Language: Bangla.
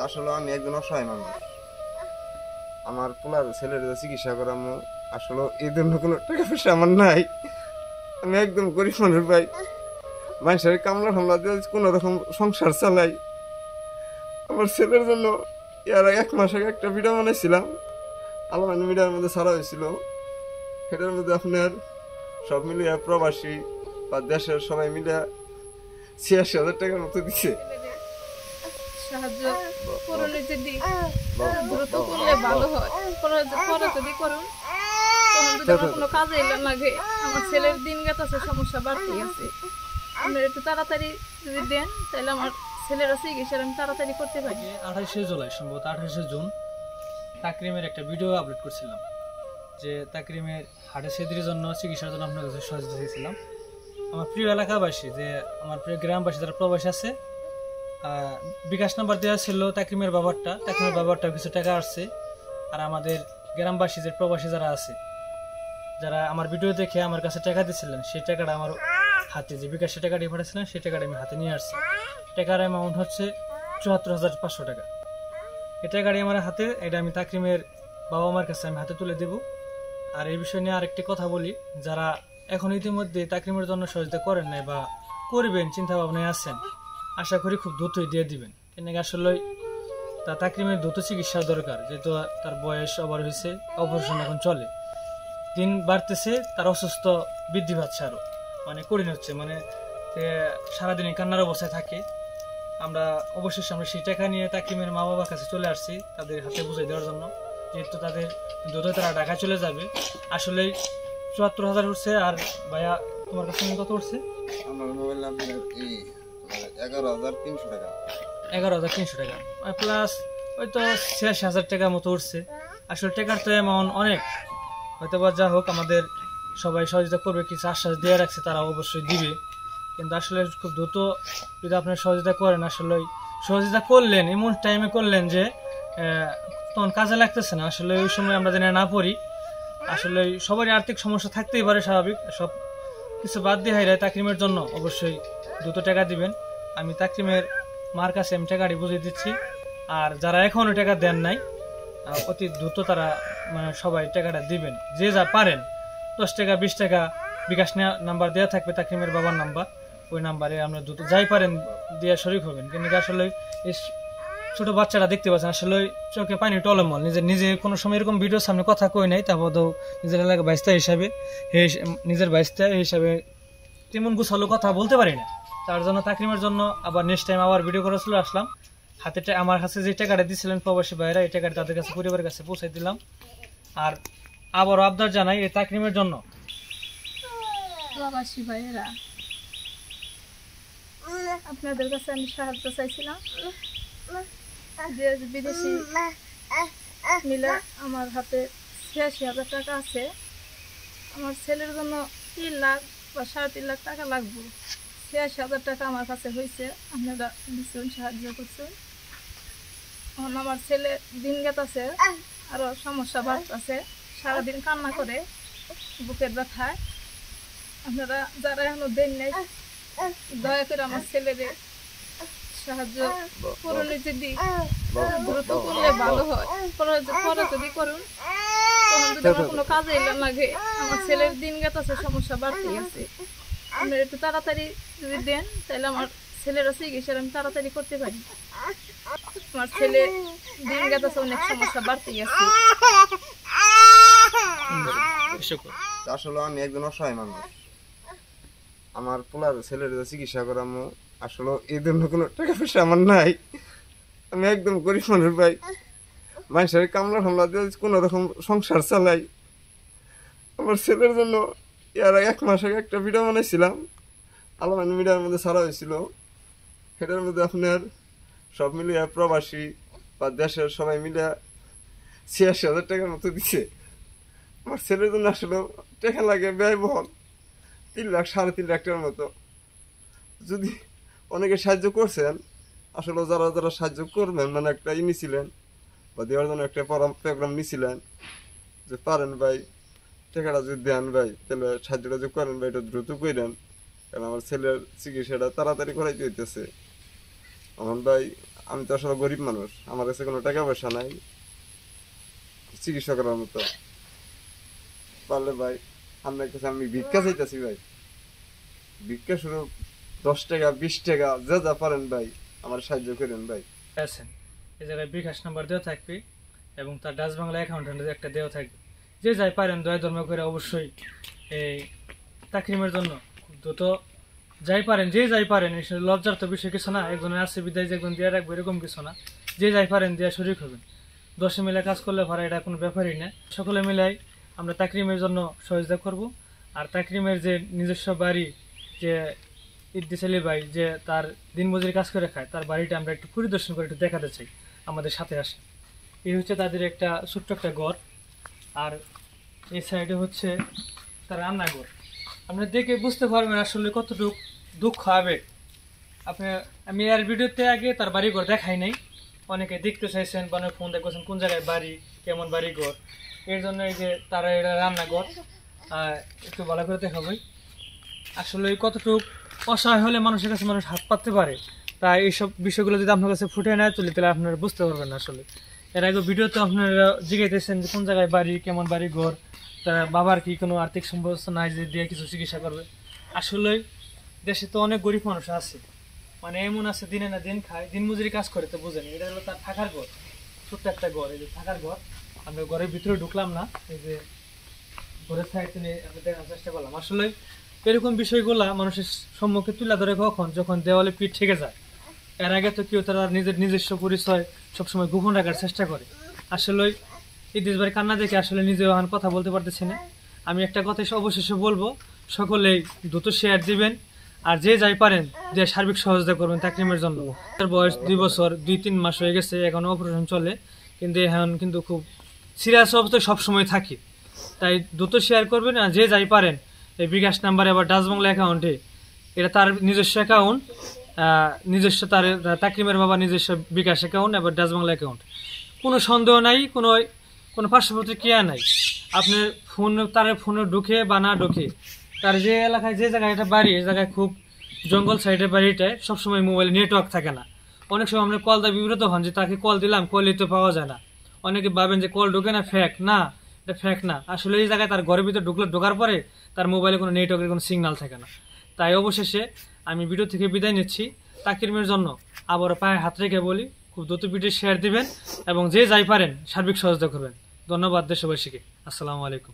আসলে আমি একজন অসহায় মানুষ। আমার পোলার ছেলের চিকিৎসা করামো, আসলে এই জন্য কোনো টাকা পয়সা আমার নাই। আমি একদম গরিব মানুষ ভাই। মানুষের কামলা হামলা দিয়ে কোনো রকম সংসার চালাই। আমার ছেলের জন্য এর আগে 1 মাস আগে একটা ভিডিও বানাইছিলাম, আলমানি মিডিয়ার মধ্যে ছাড়া হয়েছিল। সেটার মধ্যে আপনার সব মিলিয়ে প্রবাসী বা দেশের সবাই মিলে 86,000 টাকার মতো দিচ্ছে। সাহায্য করলে যদি দ্রুত করলে ভালো হয়, পরে যদি করুন তখন যদি আমার কোনো কাজে লাগে। আমার ছেলের দিন গেছে, সমস্যা বাড়তি আছে। আপনারা একটু তাড়াতাড়ি যদি দেন তাহলে আমার ছেলেরা চিকিৎসা আমি তাড়াতাড়ি করতে পারি। 28শে জুলাই সম্ভবত 28শে জুন তাকরিমের একটা ভিডিও আপলোড করছিলাম যে তাকরিমের হার্টের সিদ্ধির জন্য চিকিৎসার জন্য আপনার কাছে সহযোগিতা চেয়েছিলাম। আমার প্রিয় এলাকাবাসী, যে আমার প্রিয় গ্রামবাসী যারা প্রবাসী আছে, বিকাশ নাম্বার দেওয়া ছিল তাকরিমের বাবারটা কিছু টাকা আসছে। আর আমাদের গ্রামবাসী যে প্রবাসী যারা আছে, যারা আমার ভিডিও দেখে আমার কাছে টাকা দিয়েছিলেন, সেই টাকাটা আমার হাতে, যে বিকাশের টাকাটি পাঠাচ্ছিলেন সেই টাকাটা আমি হাতে নিয়ে আসছি। টাকার অ্যামাউন্ট হচ্ছে 74,500 টাকা। এই টাকাটি আমার হাতে, এটা আমি তাকরিমের বাবা মার কাছে আমি হাতে তুলে দেব। আর এই বিষয় নিয়ে আরেকটি কথা বলি, যারা এখন ইতিমধ্যে তাকরিমের জন্য সহযোগিতা করেন নাই বা করবেন চিন্তা ভাবনায় আছেন, আশা করি খুব দ্রুতই দিয়ে দিবেন। কেন আসলে তাকরিমের দ্রুত চিকিৎসা দরকার, যেহেতু তার বয়স ওভার হয়েছে, অপারেশন এখন চলে, দিন বাড়তেছে, তার অসুস্থ বৃদ্ধি পাচ্ছে, আরো মানে কঠিন হচ্ছে, মানে সারাদিনই কান্নার অবস্থায় থাকে। আমরা অবশেষে আমরা সেই টাকা নিয়ে তাকরিমের মা বাবার কাছে চলে আসছি তাদের হাতে বুঝাই দেওয়ার জন্য, যেহেতু তাদের দ্রুত তারা ঢাকায় চলে যাবে। আসলে 74,000 উঠছে। আর ভাইয়া তোমার কাছে কত উঠছে? আমার মোবাইল নাম্বার 11,300 টাকা। 11,300 টাকা প্লাস হয়তো 86,000 টাকার মতো উঠছে। আসলে টাকার তো অ্যামাউন্ট অনেক, হয়তো বা যা হোক আমাদের সবাই সহযোগিতা করবে, কিছু আশ্বাস দিয়ে রাখছে তারা অবশ্যই দিবে। কিন্তু আসলে খুব দ্রুত যদি আপনারা সহযোগিতা করেন, আসলে সহযোগিতা করলেন এমন টাইমে করলেন যে তখন কাজে লাগতেছে না। আসলে ওই সময় আমরা যেন না পড়ি। আসলে সবারই আর্থিক সমস্যা থাকতেই পারে, স্বাভাবিক। সব কিছু বাদ দিয়ে হাইরে তাকরিমের জন্য অবশ্যই দ্রুত টাকা দিবেন। আমি তাকরিমের মার কাছে আমি টাকাটি বুঝিয়ে দিচ্ছি। আর যারা এখনো টাকা দেন নাই, অতি দ্রুত তারা মানে সবাই টাকাটা দিবেন, যে যা পারেন। 10 টাকা 20 টাকা বিকাশ নাম্বার দেওয়া থাকবে, তাকরিমের বাবার নাম্বার, ওই নাম্বারে আমরা দ্রুত যাই পারেন দিয়ে শরিক হবেন। কিন্তু আসলে এই ছোট বাচ্চারা দেখতে পাচ্ছেন, আসলে চোখে পানি টলমল। নিজে কোনো সময় এরকম ভিডিওর সামনে কথা কই নাই, তারপরেও নিজের এলাকা বাইস্তা হিসাবে, নিজের বাইস্তা হিসাবে তেমন গুছালো কথা বলতে পারি না। তার জন্য তাকরিমের জন্য আবার নেক্সট টাইম আবার ভিডিও করে চলে আসলাম। হাতে আমার কাছে যে টাকাটা দিয়েছিলেন প্রবাসী ভাইরা, এই টাকাটা তাদের কাছে পরিবারের কাছে পৌঁছাই দিলাম। আর আবারও আবদার জানাই এই তাকরিমের জন্য, প্রবাসী ভাইয়েরা, আপনাদের কাছে আমি সাহায্য চাইছিলাম। বিদেশি মিলে আমার হাতে 86,000 টাকা আছে। আমার ছেলের জন্য 3 লাখ বা 3.5 লাখ টাকা লাগবে। 86,000 টাকা আমার কাছে হয়েছে, আপনারা ভীষণ সাহায্য করছেন। এখন আমার ছেলে দিন গেছে, আরো সমস্যা বাড়তেছে, সারাদিন কান্না করে, বুকের ব্যথায়। আপনারা যারা এখনো দেন নাই, দয়া করে আমার ছেলেরে সাহায্য করলে যদি দ্রুত করলে ভালো হয়, পরে যদি করুন তখন যদি আমার কোনো কাজে লাগে। আমার ছেলের দিন গেছে, সমস্যা বাড়তি আছে। আপনারা একটু তাড়াতাড়ি যদি দেন তাহলে আমার ছেলেরা চিকিৎসা আমি তাড়াতাড়ি করতে পারি। আমার ছেলে দিন গেছে, অনেক সমস্যা বাড়তি আছে। আসলে আমি একজন অসহায় মানুষ। আমার পোলার ছেলের চিকিৎসা করামো, আসলে এই জন্য কোনো টাকা পয়সা আমার নাই। আমি একদম গরিব মানুষ ভাই। মানুষের কামলা হামলা দিয়ে কোনো রকম সংসার চালাই। আমার ছেলের জন্য এর আগে 1 মাস আগে একটা ভিডিও বানাইছিলাম, আলমানি মিডিয়ার মধ্যে ছাড়া হয়েছিল। সেটার মধ্যে আপনার সব মিলিয়ে প্রবাসী বা দেশের সবাই মিলে 86,000 টাকার মতো দিচ্ছে। আমার ছেলের জন্য আসলে টাকা লাগে ব্যয়বহুল, 3 লাখ 3.5 লাখ টাকার মতো। যদি অনেকে সাহায্য করছেন, আসলে যারা যারা সাহায্য করবেন, মানে একটা নিছিলেন বা দেওয়ার জন্য একটা প্রোগ্রাম নিছিলেন, যে পারেন ভাই টাকাটা যদি দেন ভাই, তাহলে সাহায্যটা যদি করেন ভাই, এটা দ্রুত করেন, কারণ আমার ছেলের চিকিৎসাটা তাড়াতাড়ি করাইতে হইতেছে। আমার ভাই আমি তো আসলে গরিব মানুষ, আমার কাছে কোনো টাকা পয়সা নাই চিকিৎসা করার মতো। পারলে ভাই আপনার কাছে আমি ভিক্ষা চাইতেছি ভাই, ভিক্ষা শুরু 10 টাকা 20 টাকা যা যা পারেন ভাই আমার সাহায্য করেন ভাই। আছেন এই জায়গায় বিকাশ নাম্বার দেওয়া থাকবে এবং তার ডাচ বাংলা অ্যাকাউন্টে একটা দেওয়া থাকবে। যে যাই পারেন দয়া ধর্ম করে অবশ্যই এই তাকরিমের জন্য খুব দ্রুত যাই পারেন, যে যাই পারেন, আসলে লজ্জার তো বিষয় কিছু না, একজনের আসছে বিদায় যে একজন দিয়ে রাখবো এরকম কিছু না, যে যাই পারেন দেওয়া শরীর হবেন। 10 মিলে কাজ করলে ভাড়া এটা কোনো ব্যাপারই না। সকলে মিলাই আমরা তাকরিমের জন্য সহযোগিতা করব। আর তাকরিমের যে নিজস্ব বাড়ি, যে ইদ্দিস আলী ভাই যে তার দিনমজুরি কাজ করে খায়, তার বাড়িটা আমরা একটু পরিদর্শন করে একটু দেখাতে চাই, আমাদের সাথে আসে। এই হচ্ছে তাদের একটা ছোট্ট একটা ঘর, আর এই সাইডে হচ্ছে তার রান্নাঘর। আপনি দেখে বুঝতে পারবেন আসলে কতটুকু দুঃখ আবেগ। আমি আর ভিডিওতে আগে তার বাড়িঘর দেখাই নাই, অনেকে দেখতে চাইছেন বা অনেক ফোন দেখছেন কোন জায়গায় বাড়ি, কেমন বাড়িঘর। এর জন্য এই যে তারা এটা রান্নাঘর একটু ভালো করে দেখাবই। আসলে কতটুকু অসহায় হলে মানুষের কাছে মানুষ হাত পাততে পারে, তাই এইসব বিষয়গুলো যদি আপনার কাছে ফুটে নেয় তুলি তাহলে আপনারা বুঝতে পারবেন না। আসলে এর আগে ভিডিওতে আপনারা জিজ্ঞাসেন যে কোন জায়গায় বাড়ি, কেমন বাড়ি ঘর, তার বাবার কি কোনো আর্থিক সম্পর্ক নাই যে দিয়ে কিছু চিকিৎসা করবে। আসলে দেশে তো অনেক গরিব মানুষ আছে, মানে এমন আছে দিনে না দিন খায়, দিন মজুরি কাজ করে, তো বুঝেন এটা হলো তার থাকার ঘর, ছোট্ট একটা ঘর। এই যে থাকার ঘর, আমরা ঘরের ভিতরে ঢুকলাম না, এই যে ঘরের সাইড নিয়ে দেখার চেষ্টা করলাম। আসলে এরকম বিষয়গুলা মানুষের সম্মুখে তুলে ধরে কখন, যখন দেওয়ালে পিঠ ঠেকে যায়। এর আগে তো কেউ তারা নিজস্ব পরিচয় সবসময় গোপন রাখার চেষ্টা করে। আসলে এই দেশবাড়ি কান্না দেখে আসলে নিজে ওখান কথা বলতে পারতেছি না। আমি একটা কথা অবশেষে বলবো, সকলেই দ্রুত শেয়ার দিবেন, আর যে যাই পারেন যে সার্বিক সহযোগিতা করবেন তাকরিমের জন্য। তার বয়স 2 বছর 2-3 মাস হয়ে গেছে, এখন অপারেশন চলে, কিন্তু এখন কিন্তু খুব সিরিয়াস অবস্থায় সবসময় থাকি। তাই দ্রুত শেয়ার করবেন, আর যে যাই পারেন এই বিকাশ নাম্বারে আবার ডাচ বাংলা অ্যাকাউন্টে, এটা তার নিজস্ব অ্যাকাউন্ট, নিজস্ব তার তাকরিমের বাবা নিজস্ব বিকাশ অ্যাকাউন্ট এবার ডাচ বাংলা অ্যাকাউন্ট। কোনো সন্দেহ নাই, কোনো পার্শ্বপ্রতিক্রিয়া নাই। আপনার তার ফোনে ঢুকে বা না ঢুকে, তার যে এলাকায় যে জায়গায় এটা বাড়ি, এই জায়গায় খুব জঙ্গল সাইডের বাড়িটায় সবসময় মোবাইলে নেটওয়ার্ক থাকে না। অনেক সময় আমরা কল দিয়ে বিব্রত হন যে তাকে কল দিলাম, কলই তো পাওয়া যায় না। অনেকে ভাবেন যে কল ঢুকে না, ফেক না, এটা ফেক না। আসলে এই জায়গায় তার ঘরের ভিতরে ঢোকার পরে তার মোবাইলে কোনো নেটওয়ার্কের কোনো সিগন্যাল থাকে না। তাই অবশেষে আমি ভিডিও থেকে বিদায় নিচ্ছি। তাকরিমের জন্য আবার পায়ে হাত রেখে বলি, খুব দ্রুত ভিডিও শেয়ার দিবেন এবং যে যাই পারেন সার্বিক সহযোগিতা করবেন। ধন্যবাদ দেশবাসীকে। আসসালামু আলাইকুম।